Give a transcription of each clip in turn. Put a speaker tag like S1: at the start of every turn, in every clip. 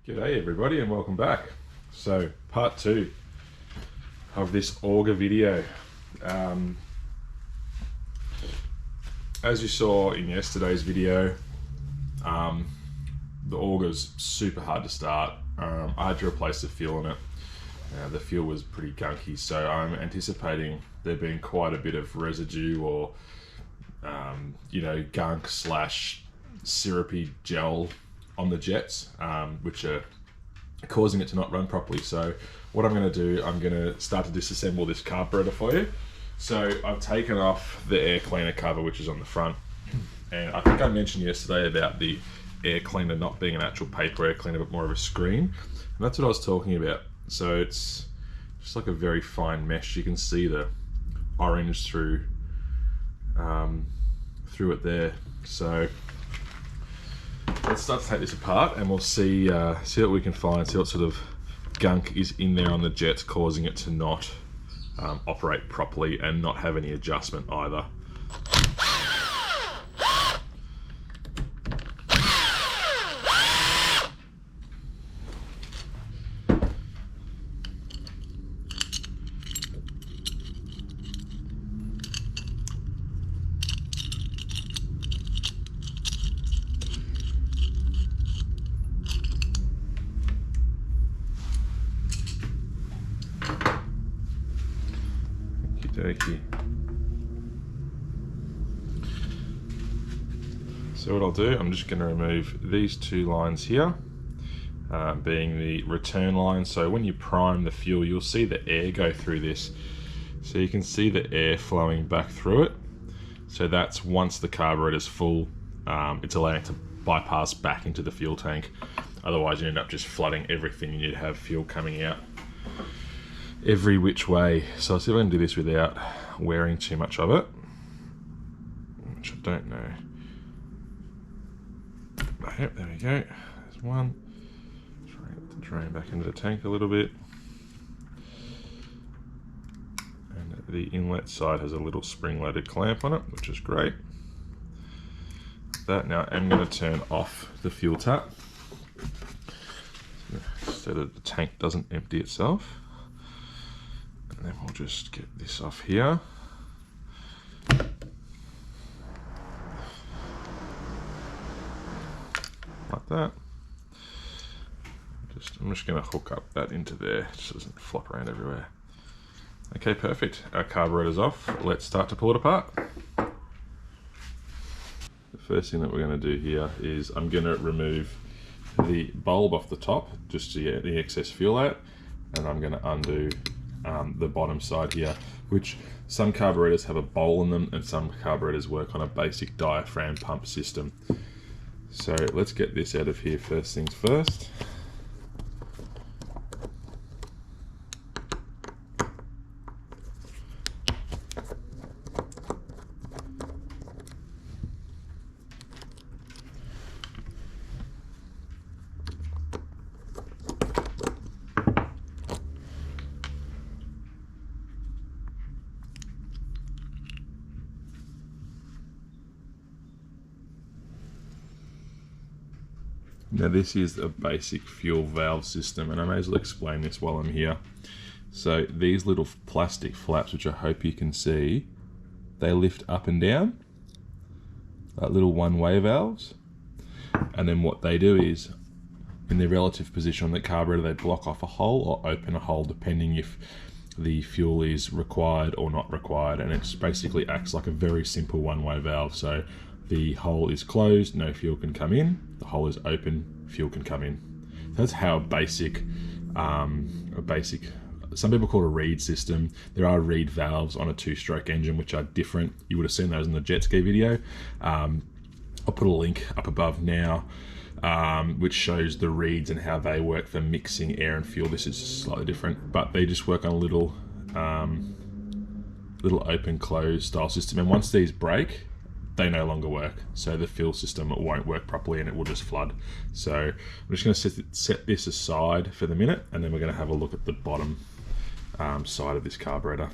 S1: G'day everybody and welcome back. So part 2 of this Augar video. As you saw in yesterday's video, the Augar's super hard to start. I had to replace the fuel in it. The fuel was pretty gunky, so I'm anticipating there being quite a bit of residue or gunk slash syrupy gel on the jets, which are causing it to not run properly. So what I'm going to do, I'm going to start to disassemble this carburetor for you. So I've taken off the air cleaner cover, which is on the front, and I think I mentioned yesterday about the air cleaner not being an actual paper air cleaner but more of a screen, and that's what I was talking about. So it's just like a very fine mesh. You can see the orange through it there. So let's start to take this apart and we'll see what we can find, see what sort of gunk is in there on the jets causing it to not operate properly and not have any adjustment either. Okey-dokey. So what I'll do, I'm just going to remove these two lines here, being the return line. So when you prime the fuel, you'll see the air go through this. So you can see the air flowing back through it. So that's once the carburetor's full, it's allowing it to bypass back into the fuel tank. Otherwise you end up just flooding everything. You need to have fuel coming out every which way. So I'll see if I can do this without wearing too much of it, which I don't know. Yep, there we go. There's one. Drain back into the tank a little bit. And the inlet side has a little spring-loaded clamp on it, which is great. That now I'm going to turn off the fuel tap so that the tank doesn't empty itself. And then we'll just get this off here. Like that. I'm just going to hook up that into there, just so it doesn't flop around everywhere. Okay, perfect. Our carburetor's off. Let's start to pull it apart. The first thing that we're going to do here is I'm going to remove the bulb off the top just to get the excess fuel out, and I'm going to undo the bottom side here, which some carburetors have a bowl in them and some carburetors work on a basic diaphragm pump system. So let's get this out of here first things first. Now this is a basic fuel valve system, and I may as well explain this while I'm here. So these little plastic flaps, which I hope you can see, they lift up and down, like little one-way valves. And then what they do is, in their relative position on the carburetor, they block off a hole or open a hole depending if the fuel is required or not required. And it basically acts like a very simple one-way valve. So the hole is closed, no fuel can come in. The hole is open, fuel can come in. That's how basic, some people call it a reed system. There are reed valves on a two-stroke engine, which are different. You would have seen those in the jet ski video. I'll put a link up above now, which shows the reeds and how they work for mixing air and fuel. This is slightly different, but they just work on a little open closed style system. And once these break, they no longer work. So the fuel system won't work properly and it will just flood. So I'm just going to set this aside for the minute, and then we're going to have a look at the bottom side of this carburetor.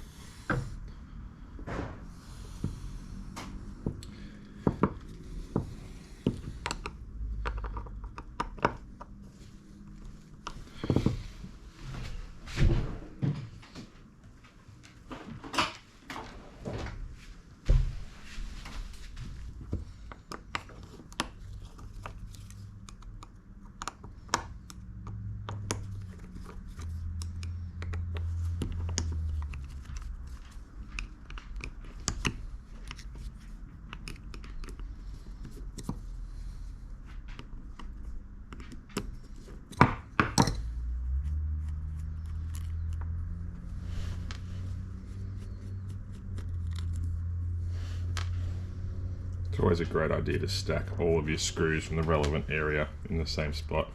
S1: always a great idea to stack all of your screws from the relevant area in the same spot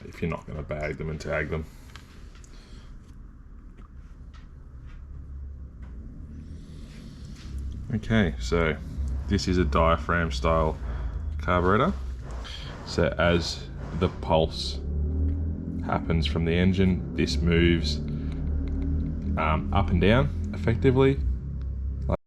S1: if you're not going to bag them and tag them. Okay, so this is a diaphragm style carburetor. So as the pulse happens from the engine, this moves up and down effectively,